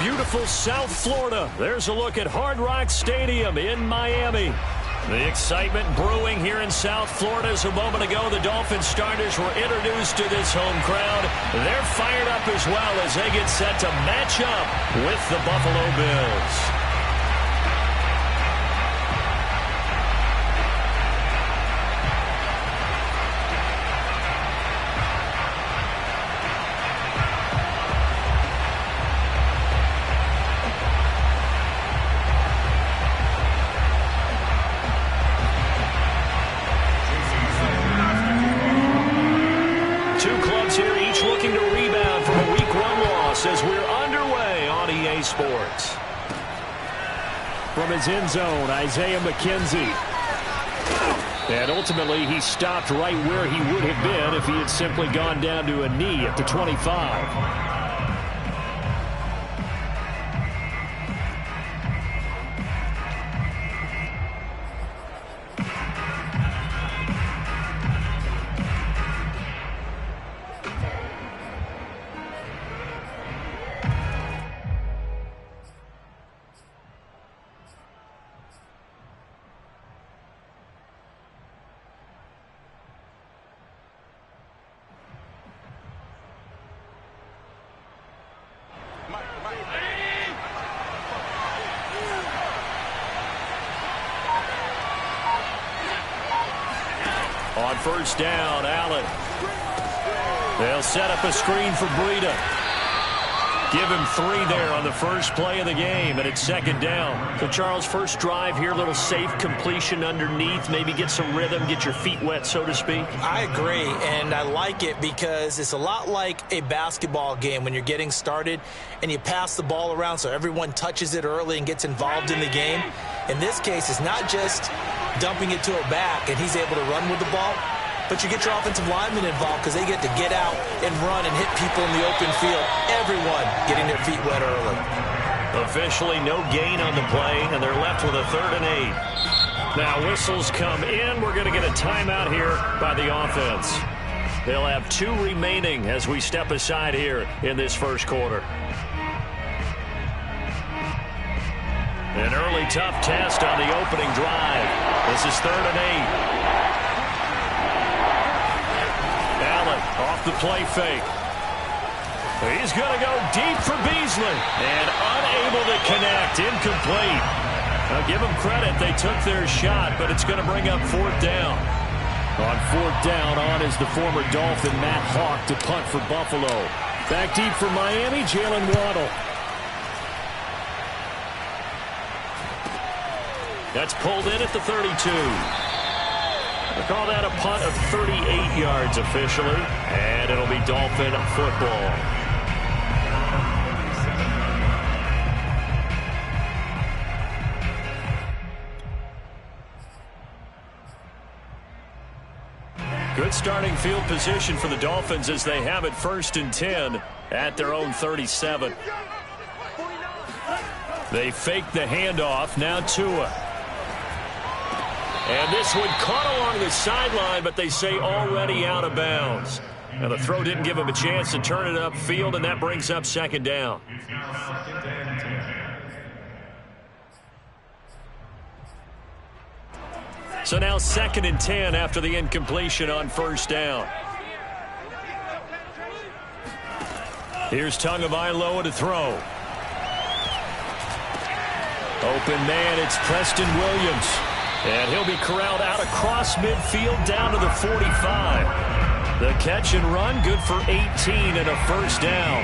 beautiful South Florida. There's a look at Hard Rock Stadium in Miami. The excitement brewing here in South Florida as a moment ago the Dolphins starters were introduced to this home crowd. They're fired up as well as they get set to match up with the Buffalo Bills. As we're underway on EA Sports. From his end zone, Isaiah McKenzie. And ultimately, he stopped right where he would have been if he had simply gone down to a knee at the 25. On first down, Allen. They'll set up a screen for Breida. Give him 3 there on the first play of the game, and it's second down. So, Charles, first drive here, little safe completion underneath, maybe get some rhythm, get your feet wet, so to speak. I agree, and I like it because it's a lot like a basketball game when you're getting started and you pass the ball around so everyone touches it early and gets involved in the game. In this case, it's not just dumping it to a back and he's able to run with the ball, but you get your offensive linemen involved because they get to get out and run and hit people in the open field. Everyone getting their feet wet early. Officially no gain on the play, and they're left with a 3rd and 8. Now whistles come in. We're going to get a timeout here by the offense. They'll have 2 remaining as we step aside here in this first quarter. An early tough test on the opening drive. This is 3rd and 8. Allen off the play fake. He's going to go deep for Beasley. And unable to connect. Incomplete. Now give them credit. They took their shot, but it's going to bring up 4th down. On 4th down, on is the former Dolphin Matt Hawk to punt for Buffalo. Back deep for Miami, Jalen Waddle. That's pulled in at the 32. They call that a punt of 38 yards officially, and it'll be Dolphin football. Good starting field position for the Dolphins as they have it 1st and 10 at their own 37. They fake the handoff. Now Tua. And this one caught along the sideline, but they say already out of bounds. Now the throw didn't give him a chance to turn it upfield, and that brings up 2nd down. So now 2nd and 10 after the incompletion on 1st down. Here's Tagovailoa to throw. Open man, it's Preston Williams. And he'll be corralled out across midfield down to the 45. The catch and run, good for 18 and a 1st down.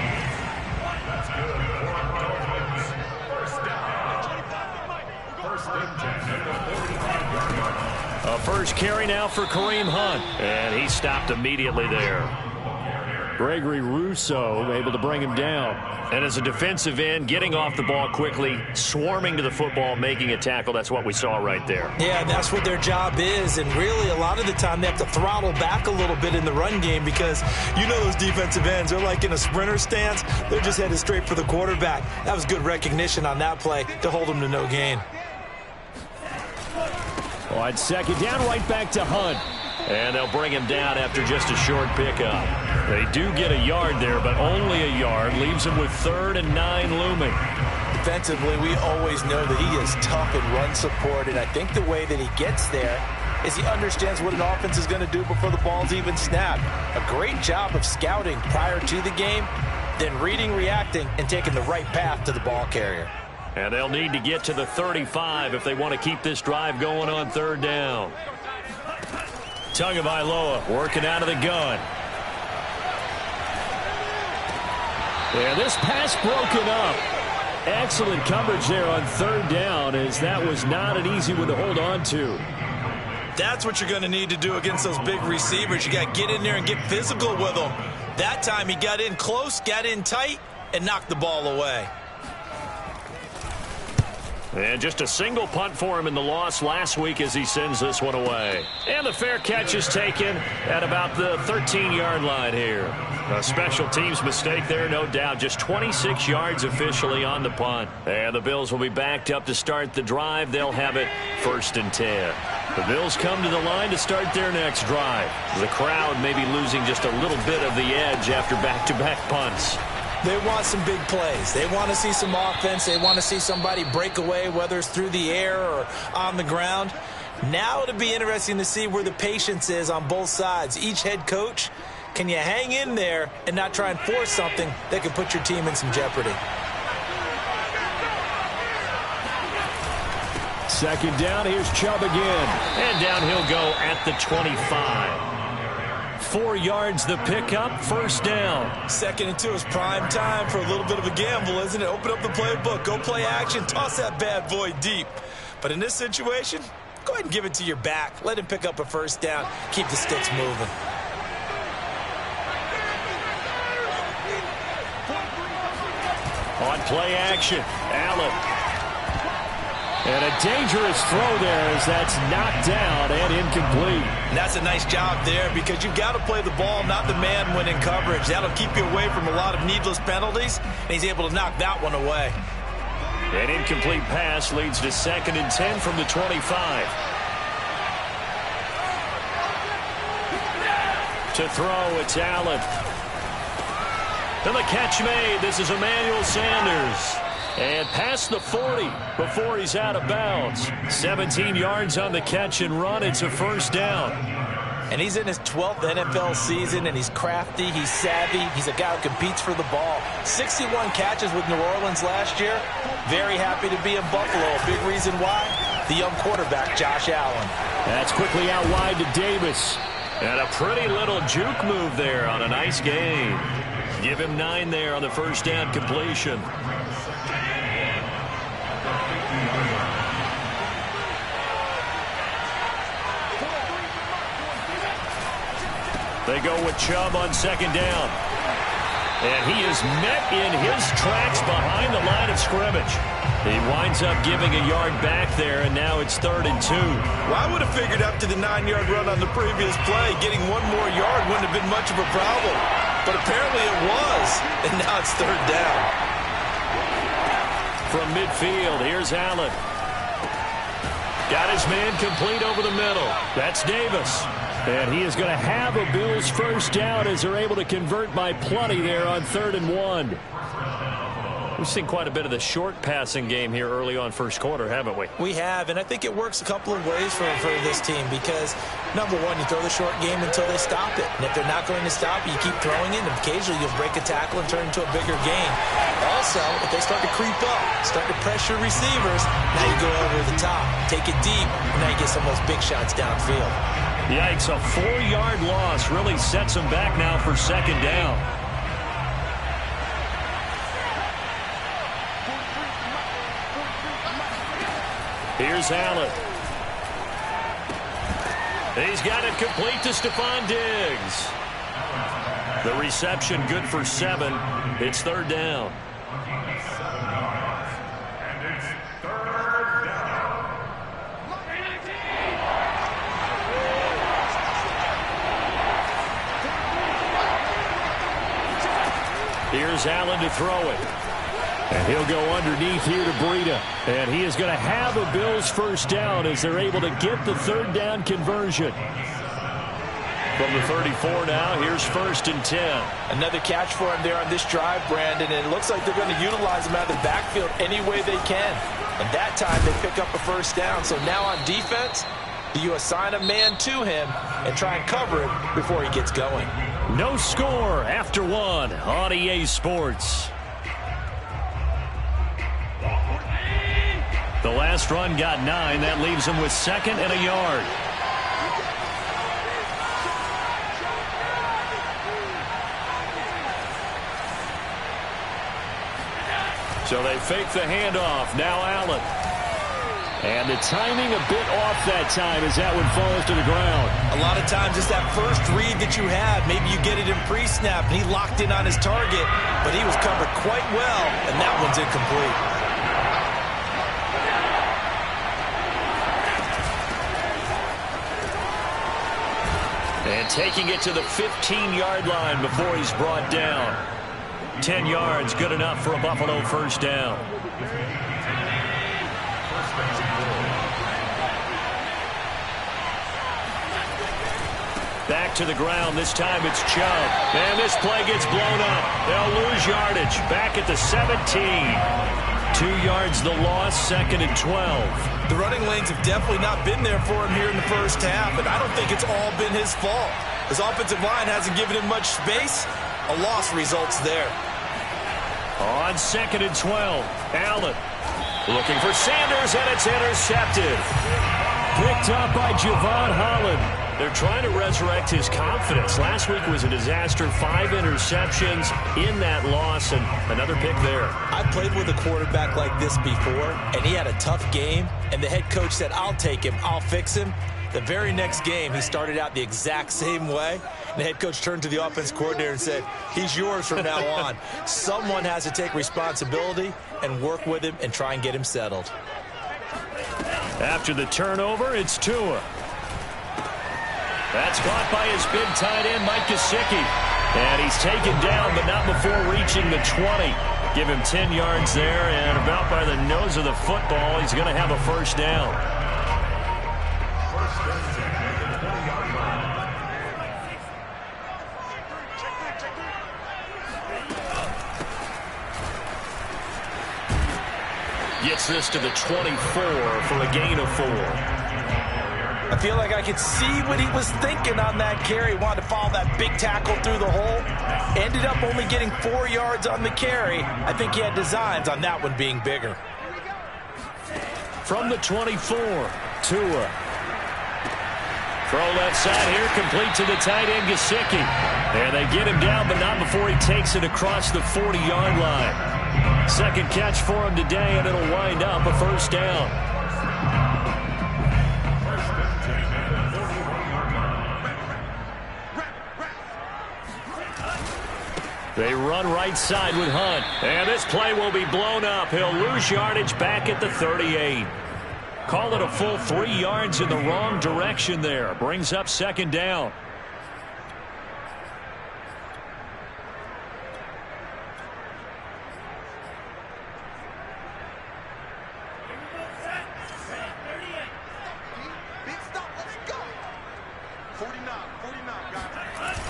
A first carry now for Kareem Hunt. And he stopped immediately there. Gregory Rousseau able to bring him down. And as a defensive end, getting off the ball quickly, swarming to the football, making a tackle, that's what we saw right there. Yeah, that's what their job is. And really, a lot of the time, they have to throttle back a little bit in the run game because you know those defensive ends, they're like in a sprinter stance. They're just headed straight for the quarterback. That was good recognition on that play to hold them to no gain. On 2nd down, right back to Hunt. And they'll bring him down after just a short pickup. They do get a yard there, but only a yard. Leaves them with 3rd and 9 looming. Defensively, we always know that he is tough in run support, and I think the way that he gets there is he understands what an offense is going to do before the ball's even snapped. A great job of scouting prior to the game, then reading, reacting, and taking the right path to the ball carrier. And they'll need to get to the 35 if they want to keep this drive going on 3rd down. Tagovailoa working out of the gun. And this pass broken up. Excellent coverage there on 3rd down, as that was not an easy one to hold on to. That's what you're going to need to do against those big receivers. You got to get in there and get physical with them. That time he got in close, got in tight, and knocked the ball away. And just a single punt for him in the loss last week as he sends this one away. And the fair catch is taken at about the 13-yard line here. A special teams mistake there, no doubt. Just 26 yards officially on the punt. And the Bills will be backed up to start the drive. They'll have it 1st and 10. The Bills come to the line to start their next drive. The crowd may be losing just a little bit of the edge after back-to-back punts. They want some big plays. They want to see some offense. They want to see somebody break away, whether it's through the air or on the ground. Now it'll be interesting to see where the patience is on both sides. Each head coach, can you hang in there and not try and force something that could put your team in some jeopardy? 2nd down, here's Chubb again. And down he'll go at the 25. 4 yards the pickup, 1st down. 2nd and 2 is prime time for a little bit of a gamble, isn't it? Open up the playbook, go play action, toss that bad boy deep. But in this situation, go ahead and give it to your back. Let him pick up a 1st down. Keep the sticks moving. On play action, Allen. And a dangerous throw there as that's knocked down and incomplete. And that's a nice job there because you've got to play the ball, not the man when in coverage. That'll keep you away from a lot of needless penalties, and he's able to knock that one away. An incomplete pass leads to 2nd and 10 from the 25. To throw, it's Allen. And the catch made. This is Emmanuel Sanders. And past the 40 before he's out of bounds. 17 yards on the catch and run. It's a 1st down. And he's in his 12th NFL season, and he's crafty, he's savvy, he's a guy who competes for the ball. 61 catches with New Orleans last year. Very happy to be in Buffalo. A big reason why, the young quarterback, Josh Allen. That's quickly out wide to Davis. And a pretty little juke move there on a nice gain. Give him 9 there on the 1st down completion. They go with Chubb on 2nd down. And he is met in his tracks behind the line of scrimmage. He winds up giving a yard back there, and now it's 3rd and 2. Well, I would have figured up to the 9-yard run on the previous play. Getting 1 more yard wouldn't have been much of a problem. But apparently it was, and now it's 3rd down. From midfield, here's Allen. Got his man complete over the middle. That's Davis. And he is going to have a Bills 1st down as they're able to convert by plenty there on 3rd and 1. We've seen quite a bit of the short passing game here early on 1st quarter, haven't we? We have, and I think it works a couple of ways for this team because, number one, you throw the short game until they stop it. And if they're not going to stop it, you keep throwing it, and occasionally you'll break a tackle and turn into a bigger game. Also, if they start to creep up, start to pressure receivers, now you go over the top, take it deep, and now you get some of those big shots downfield. Yikes, a 4-yard loss really sets them back now for 2nd down. Here's Allen. He's got it complete to Stephon Diggs. The reception good for 7. It's 3rd down. Here's Allen to throw it. And he'll go underneath here to Breida. And he is going to have a Bills 1st down as they're able to get the 3rd down conversion. From the 34 now, here's 1st and 10. Another catch for him there on this drive, Brandon, and it looks like they're going to utilize him out of the backfield any way they can. And that time they pick up a 1st down. So now on defense, do you assign a man to him and try and cover him before he gets going? No score after 1 on EA Sports. The last run got 9. That leaves him with 2nd and a yard. So they fake the handoff. Now Allen. And the timing a bit off that time as that one falls to the ground. A lot of times it's that first read that you have. Maybe you get it in pre-snap, and he locked in on his target, but he was covered quite well, and that one's incomplete. And taking it to the 15-yard line before he's brought down. 10 yards, good enough for a Buffalo 1st down. Back to the ground. This time it's Chubb. And this play gets blown up. They'll lose yardage. Back at the 17. 2 yards the loss, 2nd and 12. The running lanes have definitely not been there for him here in the first half, and I don't think it's all been his fault. His offensive line hasn't given him much space. A loss results there. On 2nd and 12, Allen looking for Sanders, and it's intercepted. Picked up by Javon Holland. They're trying to resurrect his confidence. Last week was a disaster. 5 interceptions in that loss, and another pick there. I've played with a quarterback like this before, and he had a tough game, and the head coach said, I'll take him, I'll fix him. The very next game, he started out the exact same way. And the head coach turned to the offense coordinator and said, he's yours from now on. Someone has to take responsibility and work with him and try and get him settled. After the turnover, it's Tua. That's caught by his big tight end, Mike Gesicki. And he's taken down, but not before reaching the 20. Give him 10 yards there, and about by the nose of the football, he's going to have a 1st down. Gets this to the 24 for a gain of 4. I feel like I could see what he was thinking on that carry. Wanted to follow that big tackle through the hole. Ended up only getting 4 yards on the carry. I think he had designs on that one being bigger. From the 24, Tua. Throw left side here, complete to the tight end, Gesicki. And they get him down, but not before he takes it across the 40-yard line. 2nd catch for him today, and it'll wind up a 1st down. They run right side with Hunt. And this play will be blown up. He'll lose yardage back at the 38. Call it a full 3 yards in the wrong direction there. Brings up 2nd down.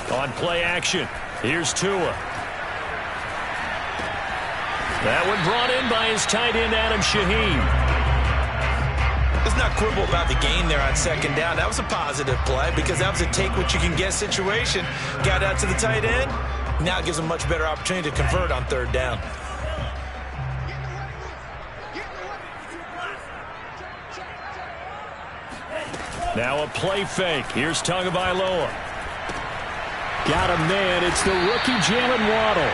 On play action, here's Tua. That one brought in by his tight end, Adam Shaheen. Let's not quibble about the gain there on 2nd down. That was a positive play because that was a take-what-you-can-get situation. Got out to the tight end. Now it gives him a much better opportunity to convert on 3rd down. Now a play fake. Here's Tagovailoa. Got a man. It's the rookie Jalen Waddle.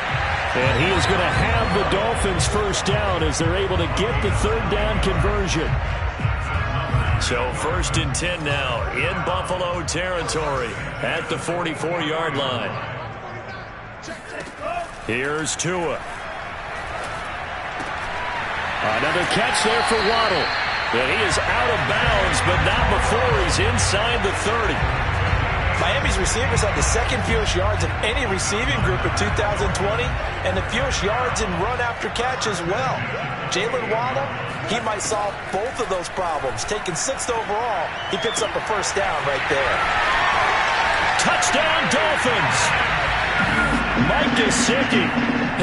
And he is going to have the Dolphins 1st down as they're able to get the 3rd down conversion. So 1st and 10 now in Buffalo territory at the 44-yard line. Here's Tua. Another catch there for Waddle. And he is out of bounds, but not before he's inside the 30. Miami's receivers had the 2nd fewest yards of any receiving group in 2020 and the fewest yards in run after catch as well. Jalen Waddle, he might solve both of those problems. Taking 6th overall, he picks up a 1st down right there. touchdown, Dolphins. Mike Gesicki,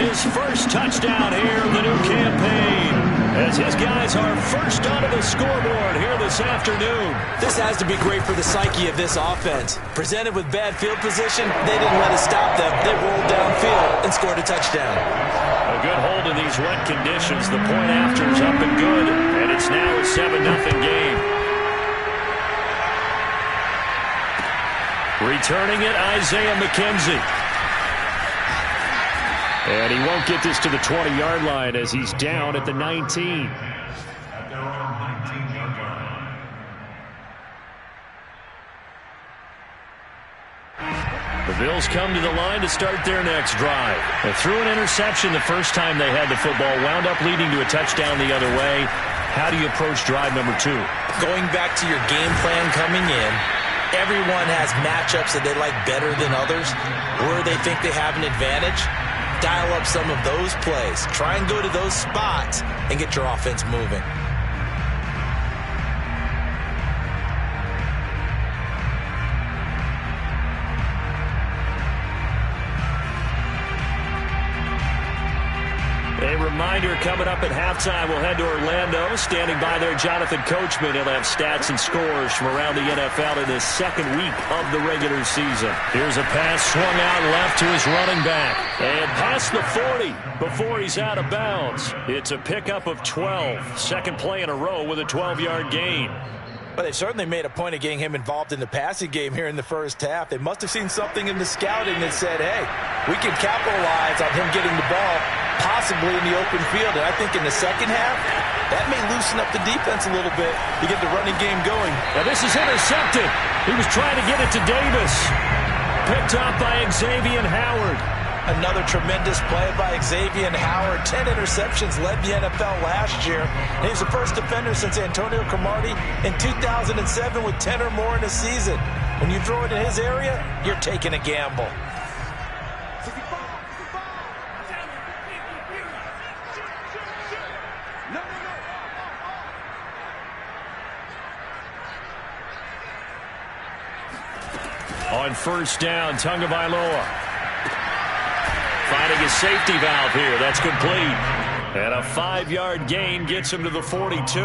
his first touchdown here in the new campaign, as his guys are first onto the scoreboard here this afternoon. This has to be great for the psyche of this offense. Presented with bad field position, they didn't let it stop them. They rolled downfield and scored a touchdown. A good hold in these wet conditions. The point after is up and good, and it's now a 7-0 game. Returning it, Isaiah McKenzie. And he won't get this to the 20-yard line as he's down at the 19. The Bills come to the line to start their next drive. They threw an interception the first time they had the football, wound up leading to a touchdown the other way. How do you approach drive number 2? Going back to your game plan coming in, everyone has matchups that they like better than others, where they think they have an advantage. Dial up some of those plays. Try and go to those spots and get your offense moving. A reminder coming up at halftime, we'll head to Orlando. Standing by there, Jonathan Coachman. He'll have stats and scores from around the NFL in the second week of the regular season. Here's a pass swung out left to his running back. And past the 40 before he's out of bounds. It's a pickup of 12. Second play in a row with a 12-yard gain. But they certainly made a point of getting him involved in the passing game here in the first half. They must have seen something in the scouting that said, hey, we can capitalize on him getting the ball possibly in the open field. And I think in the second half, that may loosen up the defense a little bit to get the running game going. Now this is intercepted. He was trying to get it to Davis. Picked up by Xavier Howard. Another tremendous play by Xavier Howard. 10 interceptions, led the NFL last year. And he's the first defender since Antonio Cromartie in 2007 with 10 or more in a season. When you throw it in his area, you're taking a gamble. On first down, Tagovailoa finding a safety valve here. That's complete. And a 5-yard gain gets him to the 42.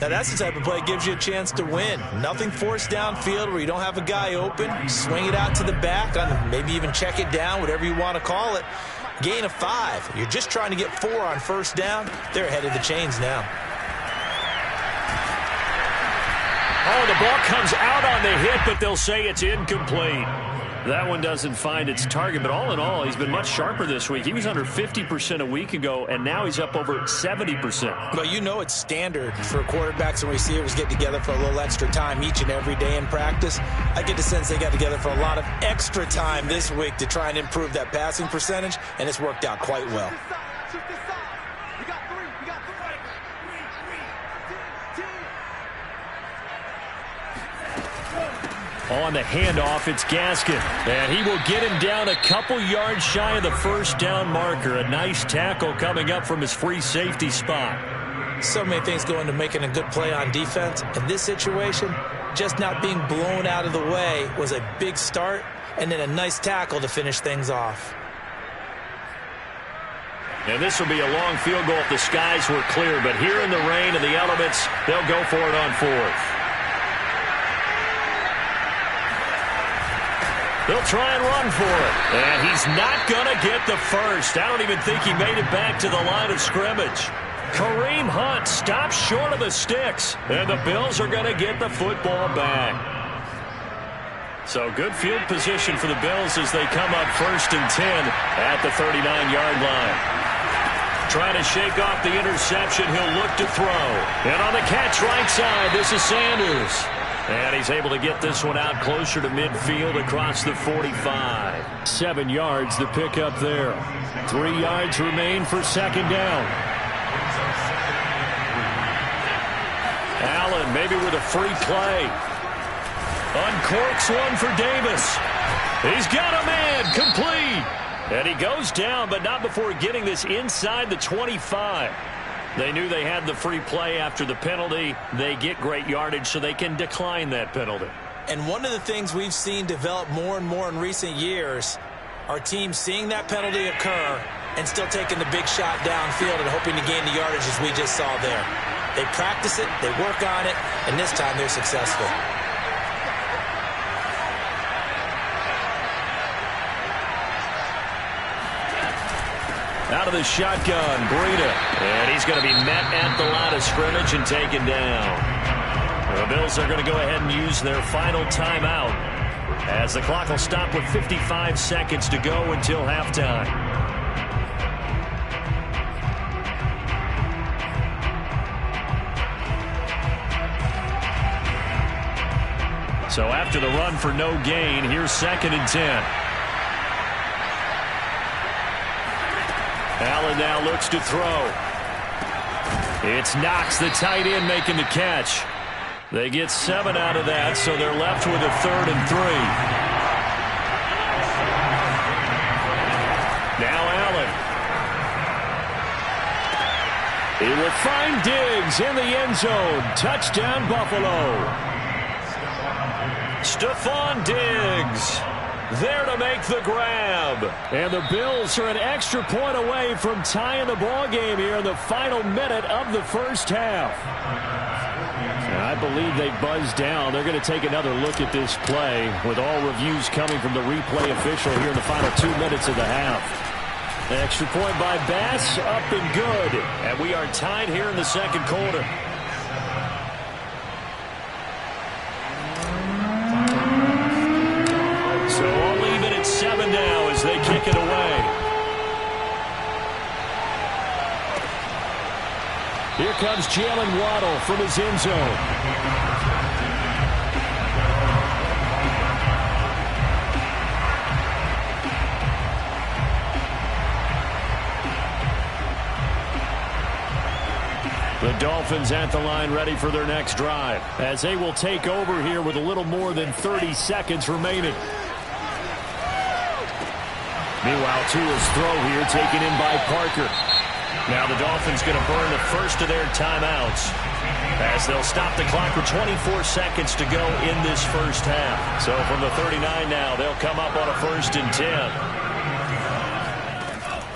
Now that's the type of play that gives you a chance to win. Nothing forced downfield where you don't have a guy open. Swing it out to the back, maybe even check it down, whatever you want to call it. Gain of 5. You're just trying to get 4 on first down. They're ahead of the chains now. Oh, the ball comes out on the hit, but they'll say it's incomplete. That one doesn't find its target, but all in all, he's been much sharper this week. He was under 50% a week ago, and now he's up over 70%. Well, you know it's standard for quarterbacks and receivers get together for a little extra time each and every day in practice. I get the sense they got together for a lot of extra time this week to try and improve that passing percentage, and it's worked out quite well. On the handoff, it's Gaskin. And he will get him down a couple yards shy of the first down marker. A nice tackle coming up from his free safety spot. So many things go into making a good play on defense. In this situation, just not being blown out of the way was a big start, and then a nice tackle to finish things off. And this will be a long field goal if the skies were clear. But here in the rain and the elements, they'll go for it on fourth. They'll try and run for it. And he's not going to get the first. I don't even think he made it back to the line of scrimmage. Kareem Hunt stops short of the sticks. And the Bills are going to get the football back. So good field position for the Bills as they come up 1st and 10 at the 39-yard line. Trying to shake off the interception. He'll look to throw. And on the catch right side, this is Sanders. And he's able to get this one out closer to midfield across the 45. 7 yards the pickup there. 3 yards remain for second down. Allen maybe with a free play. Uncorks one for Davis. He's got a man, complete. And he goes down, but not before getting this inside the 25. They knew they had the free play after the penalty. They get great yardage so they can decline that penalty. And one of the things we've seen develop more and more in recent years are teams seeing that penalty occur and still taking the big shot downfield and hoping to gain the yardage as we just saw there. They practice it, they work on it, and this time they're successful. Out of the shotgun, Breida. And he's going to be met at the line of scrimmage and taken down. The Bills are going to go ahead and use their final timeout as the clock will stop with 55 seconds to go until halftime. So after the run for no gain, here's 2nd and 10. Allen now looks to throw. It's Knox, the tight end, making the catch. They get 7 out of that, so they're left with a 3rd and 3. Now Allen. He will find Diggs in the end zone. Touchdown, Buffalo. Stephon Diggs there to make the grab. And the Bills are an extra point away from tying the ball game here in the final minute of the first half. I believe they buzzed down. They're going to take another look at this play with all reviews coming from the replay official here in the final 2 minutes of the half. An extra point by Bass, up and good. And we are tied here in the second quarter. So all even at 7 now as they kick it away. Here comes Jalen Waddle from his end zone. The Dolphins at the line ready for their next drive as they will take over here with a little more than 30 seconds remaining. Meanwhile, Tua's throw here taken in by Parker. Now the Dolphins going to burn the first of their timeouts as they'll stop the clock with 24 seconds to go in this first half. So from the 39 now, they'll come up on a 1st and 10.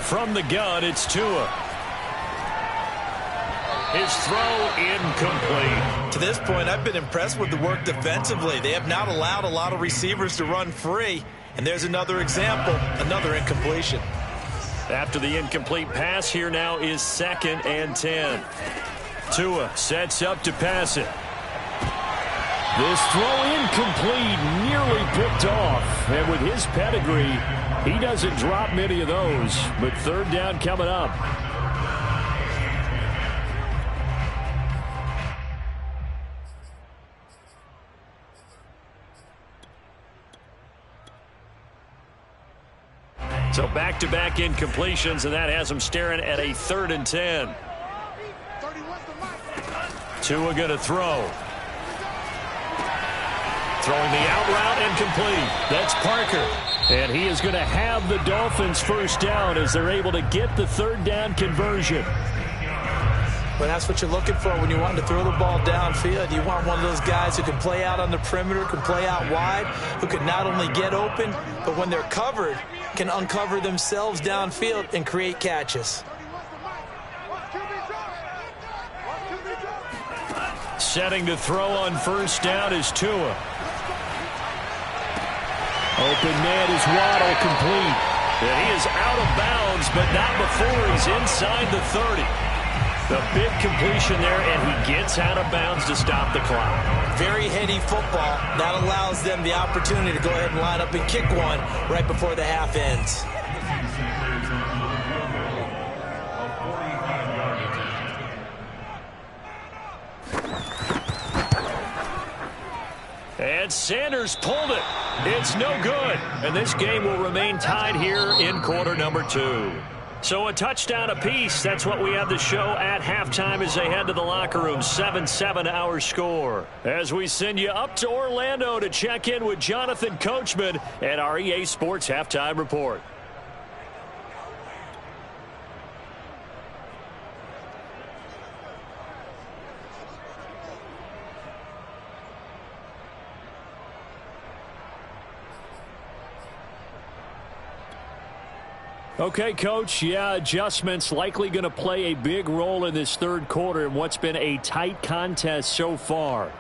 From the gun, it's Tua. His throw incomplete. To this point, I've been impressed with the work defensively. They have not allowed a lot of receivers to run free. And there's another example, another incompletion. After the incomplete pass, here now is 2nd and 10. Tua sets up to pass it. This throw incomplete, nearly picked off. And with his pedigree, he doesn't drop many of those. But 3rd down coming up. So back-to-back incompletions, and that has them staring at a 3rd and 10. Tua going to throw. Throwing the out route and complete. That's Parker. And he is going to have the Dolphins first down as they're able to get the 3rd down conversion. Well, that's what you're looking for when you want to throw the ball downfield. You want one of those guys who can play out on the perimeter, can play out wide, who can not only get open, but when they're covered, can uncover themselves downfield and create catches. Setting to throw on 1st down is Tua. Open man is Waddle, complete. And he is out of bounds, but not before he's inside the 30. The big completion there, and he gets out of bounds to stop the clock. Very heady football. That allows them the opportunity to go ahead and line up and kick one right before the half ends. And Sanders pulled it. It's no good. And this game will remain tied here in quarter number 2. So a touchdown apiece. That's what we have to show at halftime as they head to the locker room. 7-7 our score. As we send you up to Orlando to check in with Jonathan Coachman at our EA Sports Halftime Report. Okay, Coach, yeah, adjustments likely going to play a big role in this third quarter in what's been a tight contest so far.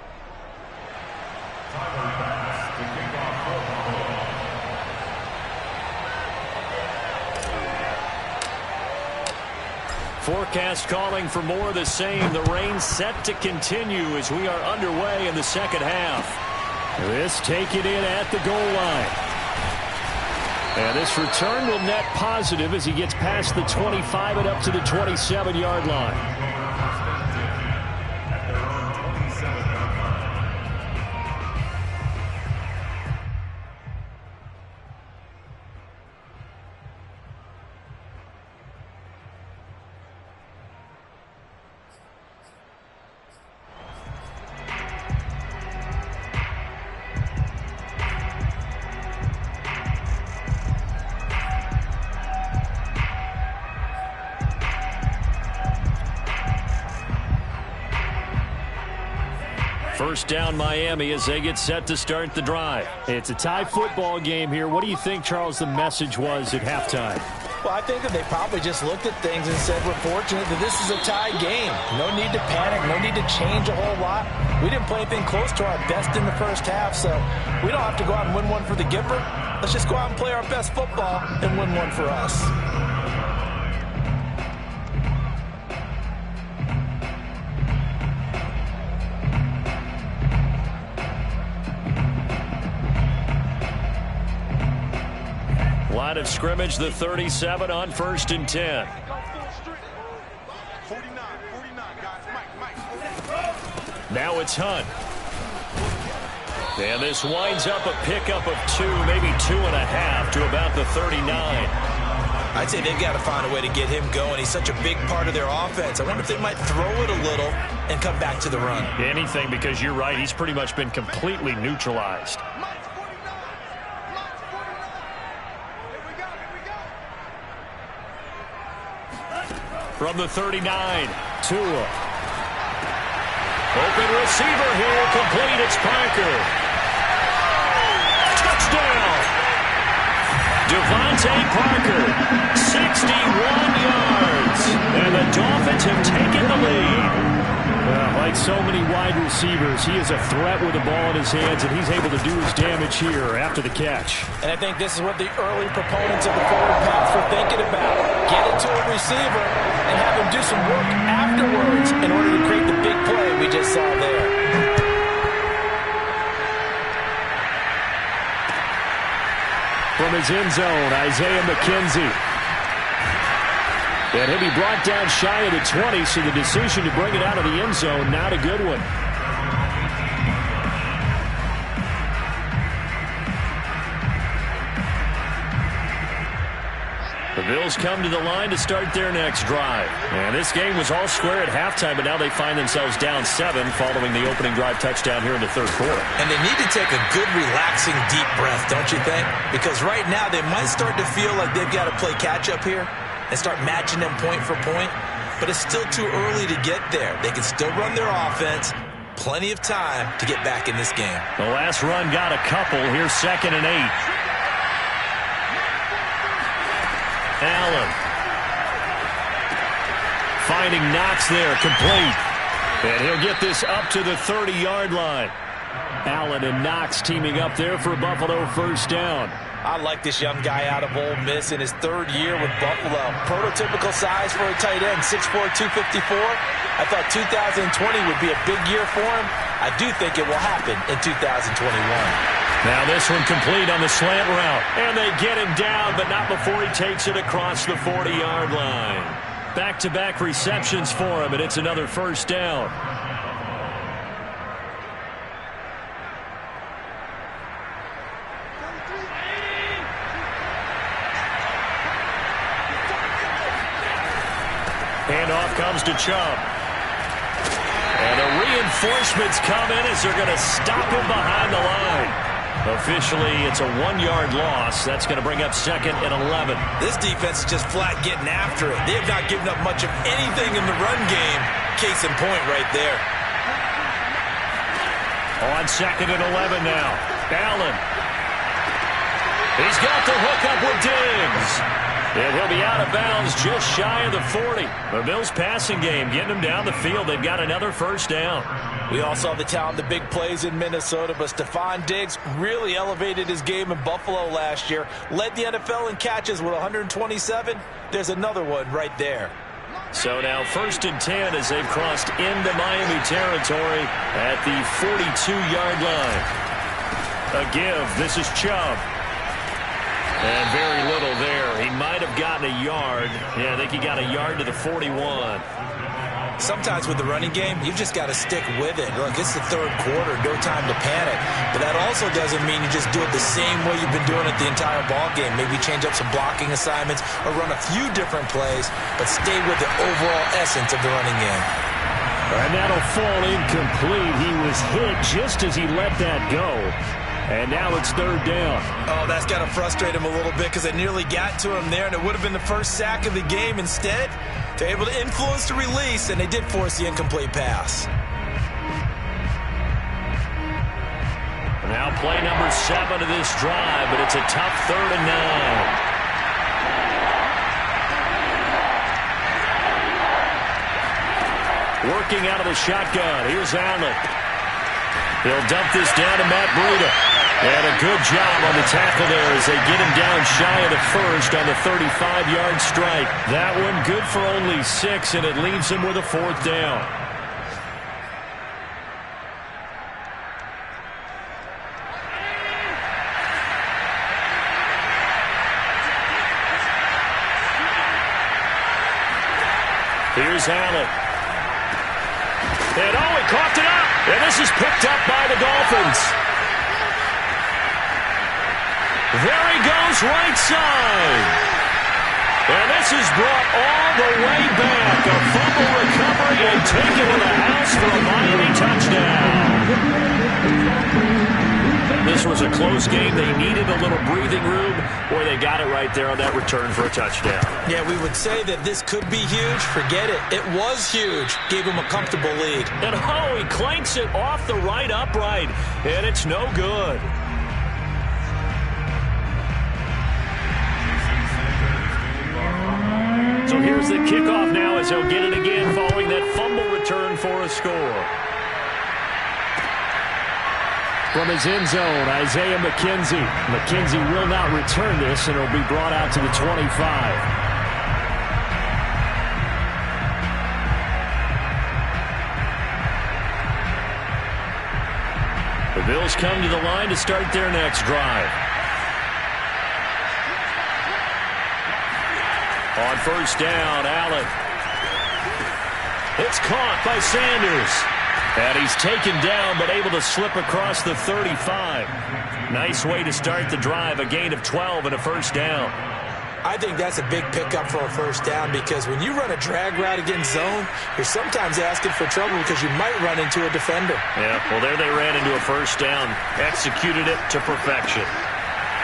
Forecast calling for more of the same. The rain set to continue as we are underway in the second half. This take it in at the goal line. And this return will net positive as he gets past the 25 and up to the 27-yard line. First down Miami as they get set to start the drive. It's a tie football game here. What do you think, Charles, the message was at halftime? Well, I think that they probably just looked at things and said, we're fortunate that this is a tie game. No need to panic. No need to change a whole lot. We didn't play anything close to our best in the first half, so we don't have to go out and win one for the Gipper. Let's just go out and play our best football and win one for us. Line of scrimmage, the 37 on 1st and 10. Now it's Hunt. And this winds up a pickup of 2, maybe 2.5 to about the 39. I'd say they've got to find a way to get him going. He's such a big part of their offense. I wonder if they might throw it a little and come back to the run. Anything, because you're right. He's pretty much been completely neutralized. From the 39, Tua. Open receiver here, complete, it's Parker. Touchdown! Devontae Parker, 61 yards. And the Dolphins have taken the lead. Like so many wide receivers, he is a threat with the ball in his hands, and he's able to do his damage here after the catch. And I think this is what the early proponents of the forward pass were thinking about. Get it to a receiver and have him do some work afterwards in order to create the big play we just saw there. From his end zone, Isaiah McKenzie. And he'll be brought down shy of the 20, so the decision to bring it out of the end zone, not a good one. The Bills come to the line to start their next drive. And this game was all square at halftime, but now they find themselves down 7 following the opening drive touchdown here in the third quarter. And they need to take a good, relaxing, deep breath, don't you think? Because right now they might start to feel like they've got to play catch-up here and start matching them point for point. But it's still too early to get there. They can still run their offense. Plenty of time to get back in this game. The last run got a couple. Here's 2nd and 8. Allen. Finding Knox there, complete. And he'll get this up to the 30-yard line. Allen and Knox teaming up there for a Buffalo first down. I like this young guy out of Ole Miss in his 3rd year with Buffalo. Prototypical size for a tight end, 6'4", 254. I thought 2020 would be a big year for him. I do think it will happen in 2021. Now this one complete on the slant route. And they get him down, but not before he takes it across the 40-yard line. Back-to-back receptions for him, and it's another first down. Handoff comes to Chubb. And the reinforcements come in as they're going to stop him behind the line. Officially, it's a 1-yard loss. That's going to bring up 2nd and 11. This defense is just flat getting after it. They have not given up much of anything in the run game. Case in point right there. On 2nd and 11 now. Allen. He's got the hook up with Diggs. And he'll be out of bounds just shy of the 40. The Bills passing game getting them down the field. They've got another first down. We all saw the talent, the big plays in Minnesota, but Stephon Diggs really elevated his game in Buffalo last year. Led the NFL in catches with 127. There's another one right there. So now 1st and 10 as they've crossed into Miami territory at the 42-yard line. A give. This is Chubb. And very little there. He might have gotten a yard. Yeah, I think he got a yard to the 41. Sometimes with the running game, you've just got to stick with it. Look, it's the third quarter, no time to panic. But that also doesn't mean you just do it the same way you've been doing it the entire ball game. Maybe change up some blocking assignments or run a few different plays, but stay with the overall essence of the running game. And that'll fall incomplete. He was hit just as he let that go. And now it's 3rd down. Oh, that's got to frustrate him a little bit because they nearly got to him there, and it would have been the first sack of the game. Instead, they're able to influence the release, and they did force the incomplete pass. Now play number 7 of this drive, but it's a tough 3rd and 9. Working out of the shotgun. Here's Allen. He'll dump this down to Matt Breida. And a good job on the tackle there as they get him down shy of the first on the 35-yard strike. That one good for only 6, and it leaves him with a 4th down. Here's Allen. And he coughed it up. And this is picked up by the Dolphins. There he goes right side. And this is brought all the way back. A fumble recovery and taken to the house for a Miami touchdown. This was a close game. They needed a little breathing room. Boy, they got it right there on that return for a touchdown. Yeah, we would say that this could be huge. Forget it. It was huge. Gave him a comfortable lead. And he clanks it off the right upright. And it's no good. So here's the kickoff now as they'll get it again following that fumble return for a score. From his end zone, Isaiah McKenzie. McKenzie will not return this, and it'll be brought out to the 25. The Bills come to the line to start their next drive. On 1st down, Allen. It's caught by Sanders. And he's taken down but able to slip across the 35. Nice way to start the drive, a gain of 12 and a 1st down. I think that's a big pickup for a 1st down because when you run a drag route against zone, you're sometimes asking for trouble because you might run into a defender. Yeah, well, there they ran into a 1st down. Executed it to perfection.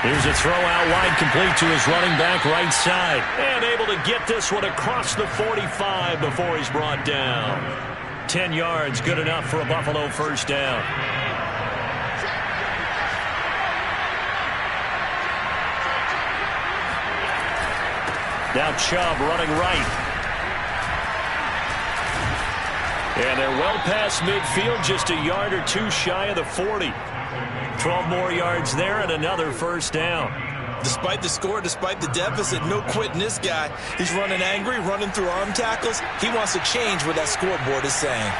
Here's a throw out wide complete to his running back right side. And able to get this one across the 45 before he's brought down. 10 yards, good enough for a Buffalo 1st down. Now Chubb running right. And they're well past midfield, just a yard or two shy of the 40. 12 more yards there and another 1st down. Despite the score, despite the deficit, no quitting this guy. He's running angry, running through arm tackles. He wants to change what that scoreboard is saying.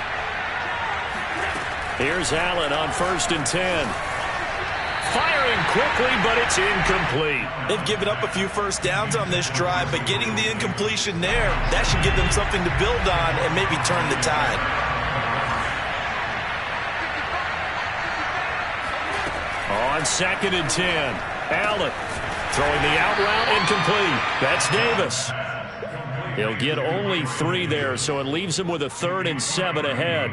Here's Allen on 1st and 10. Firing quickly, but it's incomplete. They've given up a few 1st downs on this drive, but getting the incompletion there, that should give them something to build on and maybe turn the tide. On 2nd and 10, Allen throwing the out route incomplete. That's Davis. He'll get only 3 there, so it leaves him with a 3rd and 7 ahead.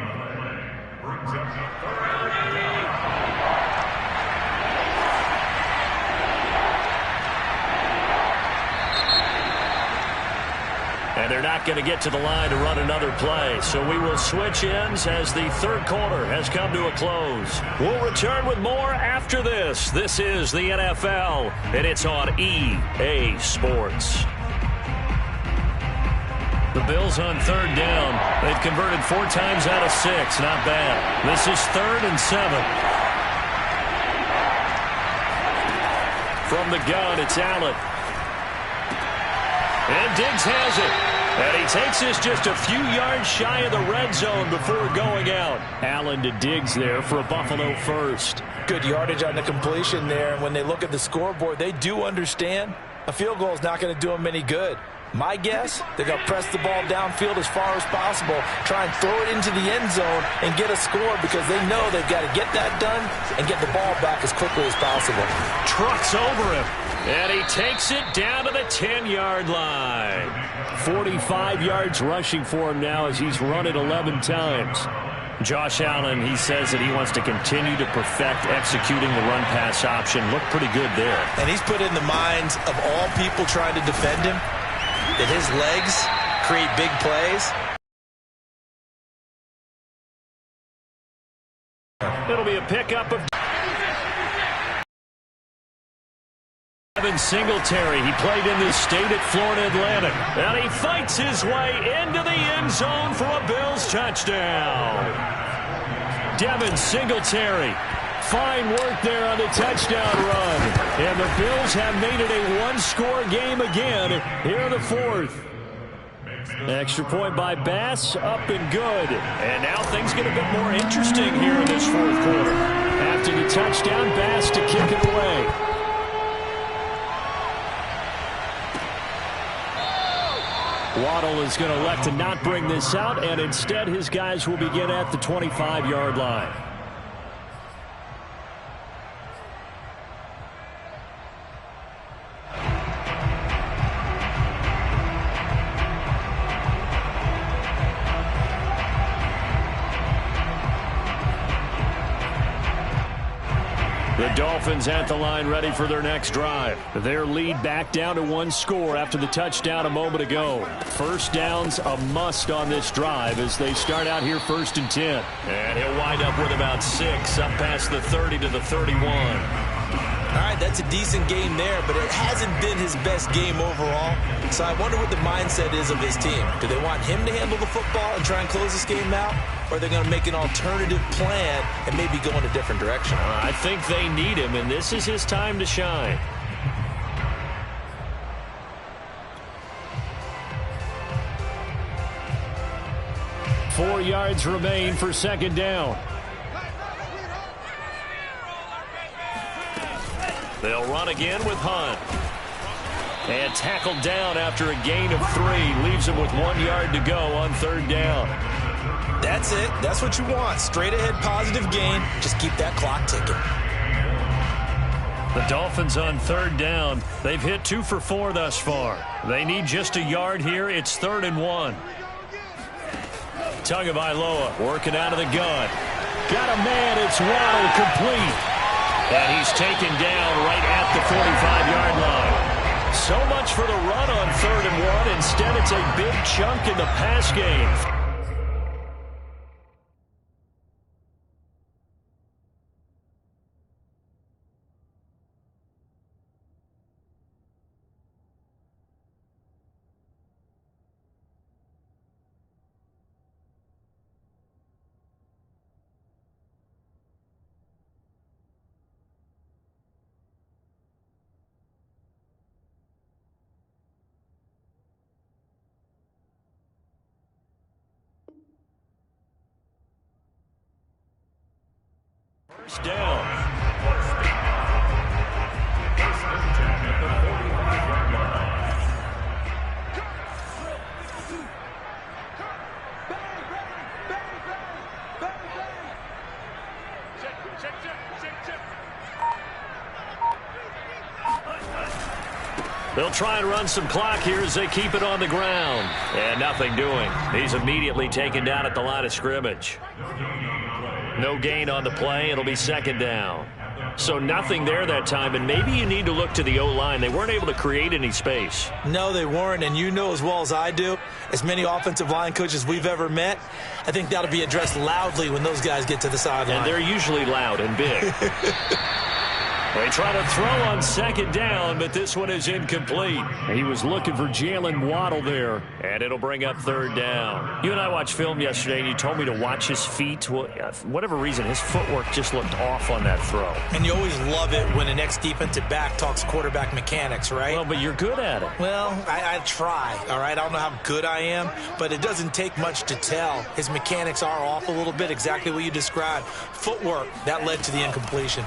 And they're not going to get to the line to run another play. So we will switch ends as the 3rd quarter has come to a close. We'll return with more after this. This is the NFL, and it's on EA Sports. The Bills on third down. They've converted 4 times out of 6. Not bad. This is 3rd and 7. From the gun, it's Allen. And Diggs has it. And he takes this just a few yards shy of the red zone before going out. Allen to Diggs there for a Buffalo first. Good yardage on the completion there. And when they look at the scoreboard, they do understand a field goal is not going to do them any good. My guess, they're going to press the ball downfield as far as possible, try and throw it into the end zone and get a score because they know they've got to get that done and get the ball back as quickly as possible. Trucks over him, and he takes it down to the 10-yard line. 45 yards rushing for him now as he's run it 11 times. Josh Allen, he says that he wants to continue to perfect executing the run-pass option. Looked pretty good there. And he's put in the minds of all people trying to defend him that his legs create big plays. It'll be a pickup of Devin Singletary. He played in this state at Florida Atlantic. And he fights his way into the end zone for a Bills touchdown. Devin Singletary. Fine work there on the touchdown run. And the Bills have made it a one-score game again here in the 4th. Extra point by Bass, up and good. And now things get a bit more interesting here in this 4th quarter. After the touchdown, Bass to kick it away. Waddle is going to elect to not bring this out, and instead his guys will begin at the 25-yard line. The Dolphins at the line ready for their next drive. Their lead back down to 1 score after the touchdown a moment ago. First down's a must on this drive as they start out here 1st and 10. And he'll wind up with about 6 up past the 30 to the 31. All right, that's a decent game there, but it hasn't been his best game overall. So I wonder what the mindset is of his team. Do they want him to handle the football and try and close this game out? Or are they going to make an alternative plan and maybe go in a different direction? I think they need him, and this is his time to shine. Four yards remain for 2nd down. They'll run again with Hunt. And tackled down after a gain of 3. Leaves him with 1 yard to go on 3rd down. That's it. That's what you want. Straight ahead positive gain. Just keep that clock ticking. The Dolphins on 3rd down. They've hit 2 for 4 thus far. They need just a yard here. It's 3rd and 1. Tagovailoa working out of the gun. Got a man. It's Waddle complete. And he's taken down right at the 45-yard line. So much for the run on 3rd and 1. Instead, it's a big chunk in the pass game. First down. They'll try and run some clock here as they keep it on the ground. And nothing doing. He's immediately taken down at the line of scrimmage. No gain on the play. It'll be 2nd down. So nothing there that time, and maybe you need to look to the O-line. They weren't able to create any space. No, they weren't, and you know as well as I do, as many offensive line coaches we've ever met, I think that'll be addressed loudly when those guys get to the sideline. And they're usually loud and big. They try to throw on second down, but this one is incomplete. He was looking for Jalen Waddle there, and it'll bring up third down. You and I watched film yesterday, and you told me to watch his feet. Well, for whatever reason, his footwork just looked off on that throw. And you always love it when an ex-defensive back talks quarterback mechanics, right? Well, but you're good at it. Well, I try, all right? I don't know how good I am, but it doesn't take much to tell. His mechanics are off a little bit, exactly what you described. Footwork, that led to the incompletion.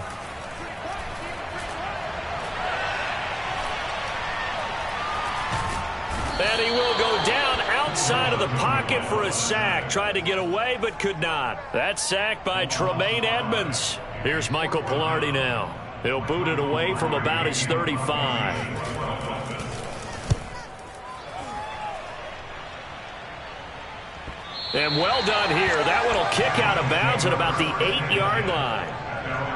And he will go down outside of the pocket for a sack. Tried to get away, but could not. That's sacked by Tremaine Edmonds. Here's Michael Palardy now. He'll boot it away from about his 35. And well done here. That one will kick out of bounds at about the 8-yard line.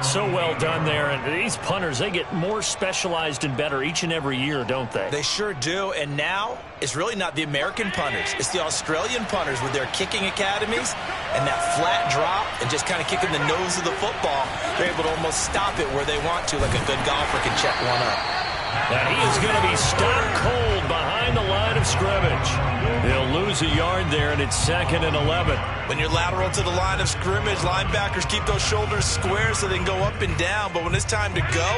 So well done there. And these punters, they get more specialized and better each and every year, don't they? They sure do. And now it's really not the American punters. It's the Australian punters with their kicking academies and that flat drop and just kind of kicking the nose of the football. They're able to almost stop it where they want to, like a good golfer can check one up. And he is going to be stopped cold behind the line of scrimmage. He'll lose a yard there, and it's 2nd and 11. When you're lateral to the line of scrimmage, linebackers keep those shoulders square so they can go up and down. But when it's time to go,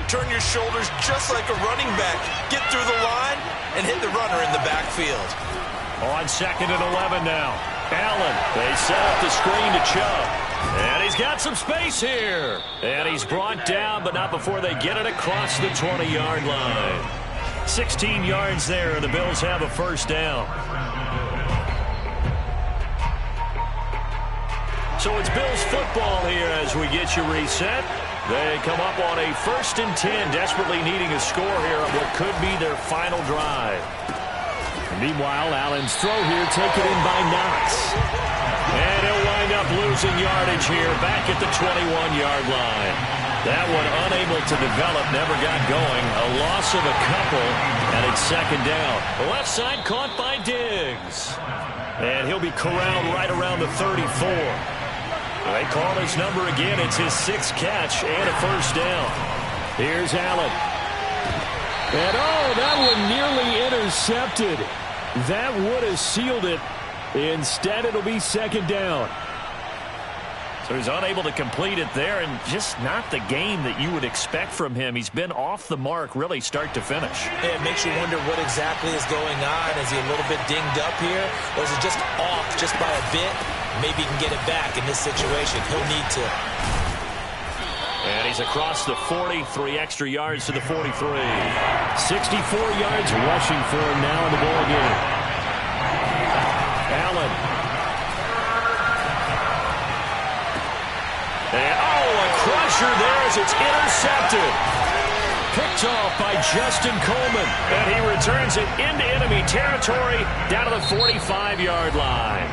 turn your shoulders just like a running back. Get through the line and hit the runner in the backfield. On 2nd and 11 now. Allen, they set up the screen to Chubb. And he's got some space here. And he's brought down, but not before they get it across the 20-yard line. 16 yards there, and the Bills have a first down. So it's Bills football here as we get you reset. They come up on a 1st and 10, desperately needing a score here on what could be their final drive. Meanwhile, Allen's throw here taken in by Knox. And he'll wind up losing yardage here back at the 21-yard line. That one unable to develop, never got going. A loss of a couple, and it's 2nd down. The left side caught by Diggs. And he'll be corralled right around the 34. They call his number again. It's his 6th catch and a first down. Here's Allen. And that one nearly intercepted. That would have sealed it. Instead, it'll be 2nd down. So he's unable to complete it there, and just not the game that you would expect from him. He's been off the mark, really, start to finish. Yeah, it makes you wonder what exactly is going on. Is he a little bit dinged up here, or is it just off just by a bit? Maybe he can get it back in this situation. He'll need to. And he's across the 40, 3 extra yards to the 43. 64 yards rushing for him now in the ball game. Allen. And, a crusher there as it's intercepted. Picked off by Justin Coleman. And he returns it into enemy territory down to the 45-yard line.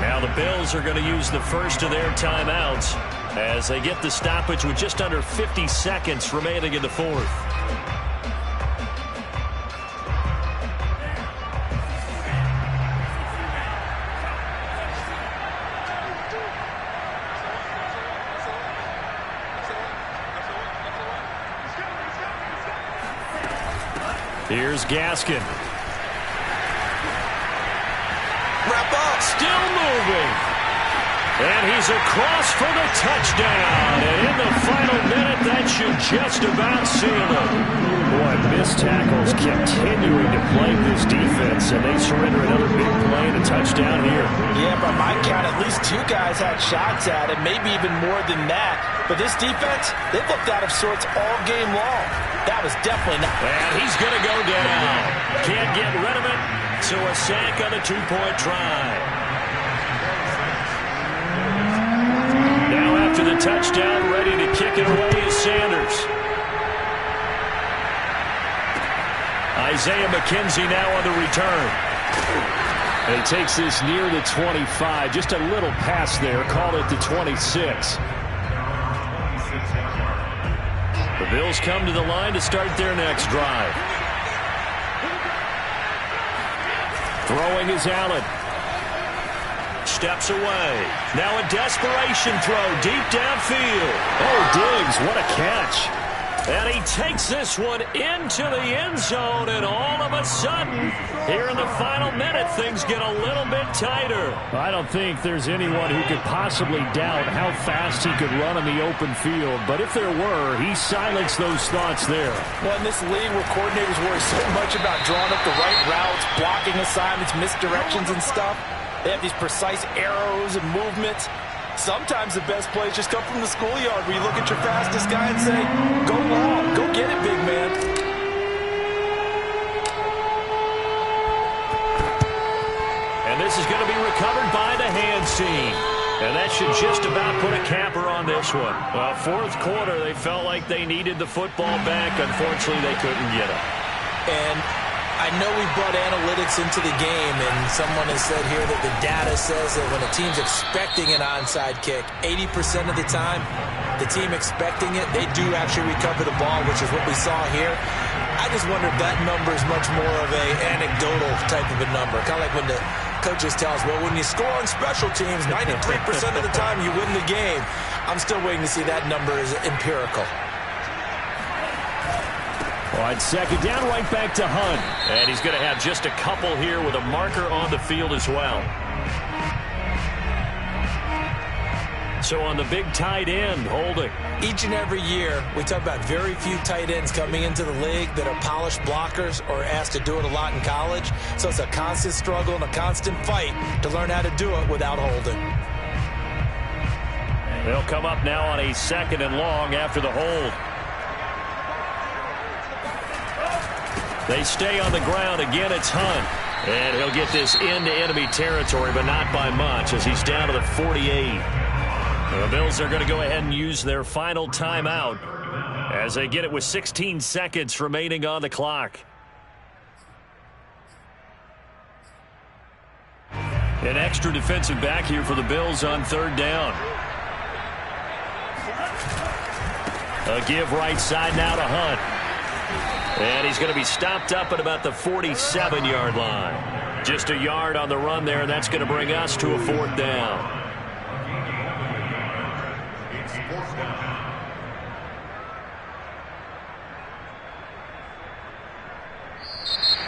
Now the Bills are going to use the first of their timeouts as they get the stoppage with just under 50 seconds remaining in the 4th. Here's Gaskin. Wrap up. Still moving. And he's across for the touchdown. And in the final minute, that should just about seal it. Boy, missed tackles continuing to plague this defense, and they surrender another big play and a touchdown here. Yeah, by my count, at least 2 guys had shots at it, maybe even more than that. But this defense, they've looked out of sorts all game long. That was definitely not. And he's going to go down. Can't get rid of it, so a sack on the 2-point try. Now after the touchdown, ready to kick it away is Sanders. Isaiah McKenzie now on the return. And he takes this near the 25. Just a little pass there. Call it the 26. The Bills come to the line to start their next drive. Throwing is Allen. steps away. Now a desperation throw deep downfield. Oh, Diggs, what a catch. And he takes this one into the end zone, and all of a sudden, here in the final minute, things get a little bit tighter. I don't think there's anyone who could possibly doubt how fast he could run in the open field. But if there were, he silenced those thoughts there. Well, in this league where coordinators worry so much about drawing up the right routes, blocking assignments, misdirections and stuff, they have these precise arrows and movements. Sometimes the best plays just come from the schoolyard where you look at your fastest guy and say, go long, go get it, big man. And this is going to be recovered by the hands team. And that should just about put a capper on this one. Well, fourth quarter, they felt like they needed the football back. Unfortunately, they couldn't get it. And I know we brought analytics into the game, and someone has said here that the data says that when a team's expecting an onside kick, 80% of the time, the team expecting it, they do actually recover the ball, which is what we saw here. I just wonder if that number is much more of an anecdotal type of a number. Kind of like when the coaches tell us, well, when you score on special teams, 93% of the time you win the game. I'm still waiting to see that number is empirical. On second down, right back to Hunt. And he's going to have just a couple here with a marker on the field as well. So on the big tight end, Holding. Each and every year, we talk about very few tight ends coming into the league that are polished blockers or asked to do it a lot in college. So it's a constant struggle and a constant fight to learn how to do it without Holding. They'll come up now on a second and long after the hold. They stay on the ground. Again, it's Hunt. And he'll get this into enemy territory, but not by much as he's down to the 48. The Bills are going to go ahead and use their final timeout as they get it with 16 seconds remaining on the clock. An extra defensive back here for the Bills on third down. A give right side now to Hunt. And he's going to be stopped up at about the 47-yard line. Just a yard on the run there, and that's going to bring us to a fourth down.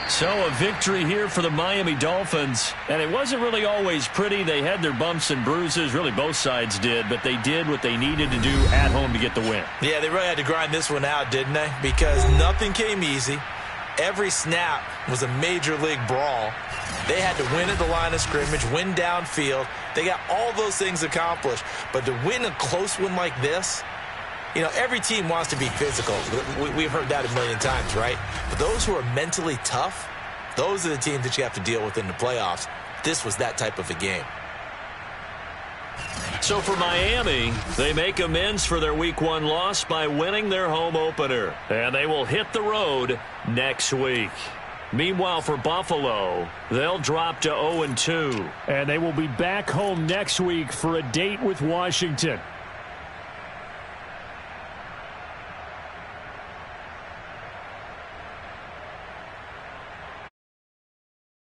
So a victory here for the Miami Dolphins. And it wasn't really always pretty. They had their bumps and bruises. Really, both sides did. But they did what they needed to do at home to get the win. Yeah, they really had to grind this one out, didn't they? Because nothing came easy. Every snap was a major league brawl. They had to win at the line of scrimmage, win downfield. They got all those things accomplished. But to win a close one like this, you know, every team wants to be physical. We've heard that a million times, right? But those who are mentally tough, those are the teams that you have to deal with in the playoffs. This was that type of a game. So for Miami, they make amends for their Week 1 loss by winning their home opener. And they will hit the road next week. Meanwhile, for Buffalo, they'll drop to 0-2. And they will be back home next week for a date with Washington.